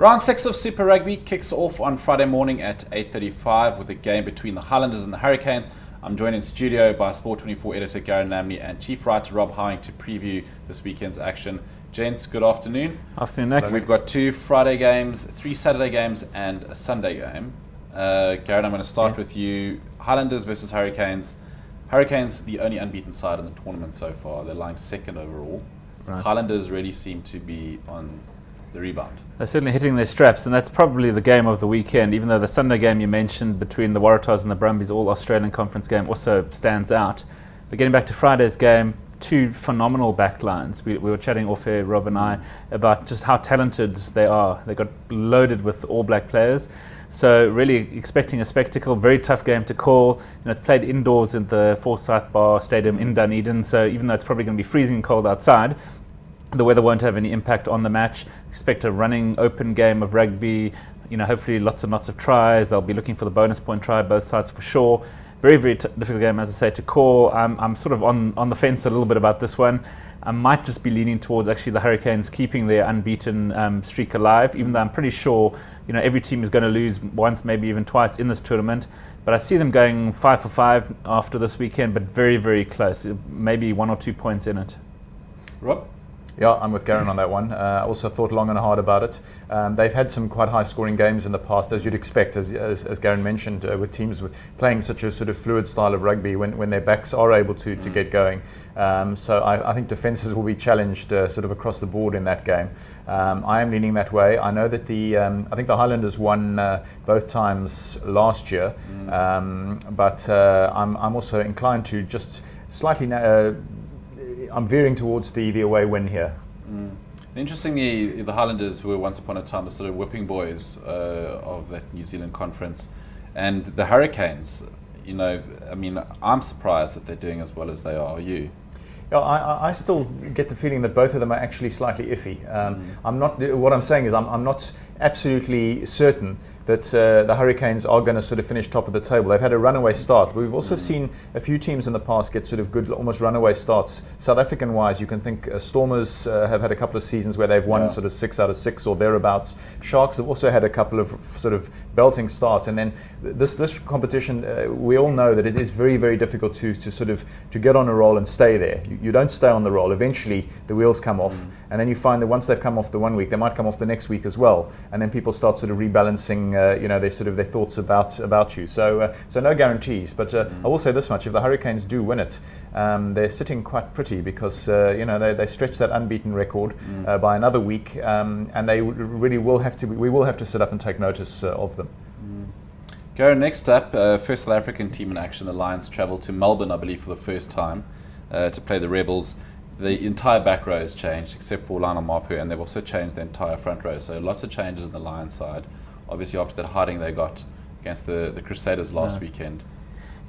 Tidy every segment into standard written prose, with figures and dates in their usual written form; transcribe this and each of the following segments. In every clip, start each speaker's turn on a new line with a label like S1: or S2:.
S1: Round 6 of Super Rugby kicks off on Friday morning at 8:35 with a game between the Highlanders and the Hurricanes. I'm joined in studio by Sport24 editor Gary Namney and chief writer Rob Howing to preview this weekend's action. Gents, good afternoon.
S2: Afternoon, Nick.
S1: We've got 2 Friday games, 3 Saturday games and a Sunday game. Gary, I'm going to start with you. Highlanders versus Hurricanes. Hurricanes, the only unbeaten side in the tournament so far. They're lying second overall.
S2: Right.
S1: Highlanders really seem to be on the rebound.
S2: They're certainly hitting their straps, and that's probably the game of the weekend, even though the Sunday game you mentioned between the Waratahs and the Brumbies, all Australian conference game, also stands out. But getting back to Friday's game, 2 phenomenal backlines. We were chatting off air, Rob and I, about just how talented they are. They got loaded with All Black players. So really expecting a spectacle, very tough game to call. It's played indoors in the Forsyth Bar Stadium in Dunedin, so even though it's probably going to be freezing cold outside, the weather won't have any impact on the match. Expect a running, open game of rugby. Hopefully lots and lots of tries. They'll be looking for the bonus point try, both sides for sure. Very, very difficult game, as I say, to call. I'm sort of on the fence a little bit about this one. I might just be leaning towards actually the Hurricanes keeping their unbeaten streak alive, even though I'm pretty sure every team is going to lose once, maybe even twice in this tournament. But I see them going 5 for 5 after this weekend, but very, very close. Maybe 1 or 2 points in it.
S1: Rob?
S3: Yeah, I'm with Garen on that one. I also thought long and hard about it. They've had some quite high-scoring games in the past, as you'd expect, as Garen mentioned, with teams with playing such a sort of fluid style of rugby when their backs are able to get going. So I think defences will be challenged sort of across the board in that game. I am leaning that way. I know that I think the Highlanders won both times last year, but I'm also inclined to just slightly. I'm veering towards the away win here.
S1: Interestingly, the Highlanders were once upon a time the sort of whipping boys of that New Zealand conference, and the Hurricanes. I'm surprised that they're doing as well as they are. Are you?
S3: Yeah, I still get the feeling that both of them are actually slightly iffy. I'm not. What I'm saying is I'm not absolutely certain that the Hurricanes are going to sort of finish top of the table. They've had a runaway start, but we've also seen a few teams in the past get sort of good, almost runaway starts. South African-wise, you can think Stormers have had a couple of seasons where they've won sort of 6 out of 6 or thereabouts. Sharks have also had a couple of sort of belting starts, and then this competition, we all know that it is very, very difficult to get on a roll and stay there. You don't stay on the roll. Eventually, the wheels come off, and then you find that once they've come off the one week, they might come off the next week as well, and then people start sort of rebalancing. Their thoughts about you. So no guarantees. But I will say this much: if the Hurricanes do win it, they're sitting quite pretty because they stretch that unbeaten record by another week, and they really will have to. We will have to sit up and take notice of them.
S1: Go next up. First South African team in action. The Lions travel to Melbourne, I believe, for the first time to play the Rebels. The entire back row has changed except for Lionel Mapu, and they've also changed the entire front row. So lots of changes in the Lions side. Obviously, after that hiding they got against the Crusaders last weekend.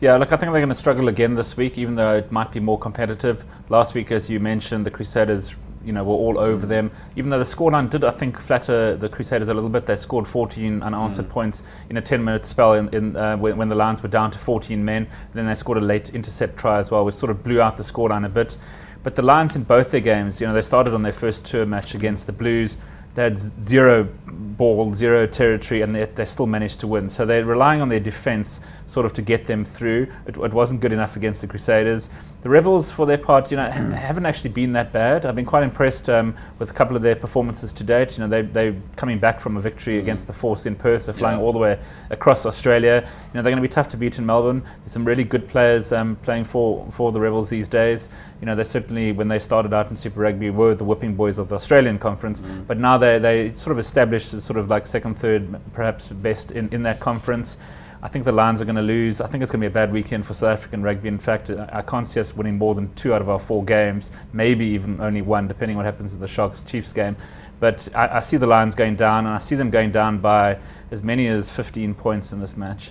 S2: Yeah, look, I think they're going to struggle again this week, even though it might be more competitive. Last week, as you mentioned, the Crusaders, were all over them. Even though the scoreline did, I think, flatter the Crusaders a little bit. They scored 14 unanswered points in a 10-minute spell when the Lions were down to 14 men. And then they scored a late intercept try as well, which sort of blew out the scoreline a bit. But the Lions in both their games, they started on their first tour match against the Blues. They had 0 ball, 0 territory, and they still managed to win. So they're relying on their defence sort of to get them through. It wasn't good enough against the Crusaders. The Rebels, for their part, haven't actually been that bad. I've been quite impressed with a couple of their performances to date. They're coming back from a victory against the Force in Perth, flying all the way across Australia. They're going to be tough to beat in Melbourne. There's some really good players playing for the Rebels these days. They certainly, when they started out in Super Rugby, were the whipping boys of the Australian conference. But now they sort of established as sort of like second, third, perhaps best in that conference. I think the Lions are going to lose. I think it's going to be a bad weekend for South African rugby. In fact, I can't see us winning more than 2 out of our 4 games, maybe even only 1, depending on what happens in the Sharks-Chiefs game. But I see the Lions going down, and I see them going down by as many as 15 points in this match.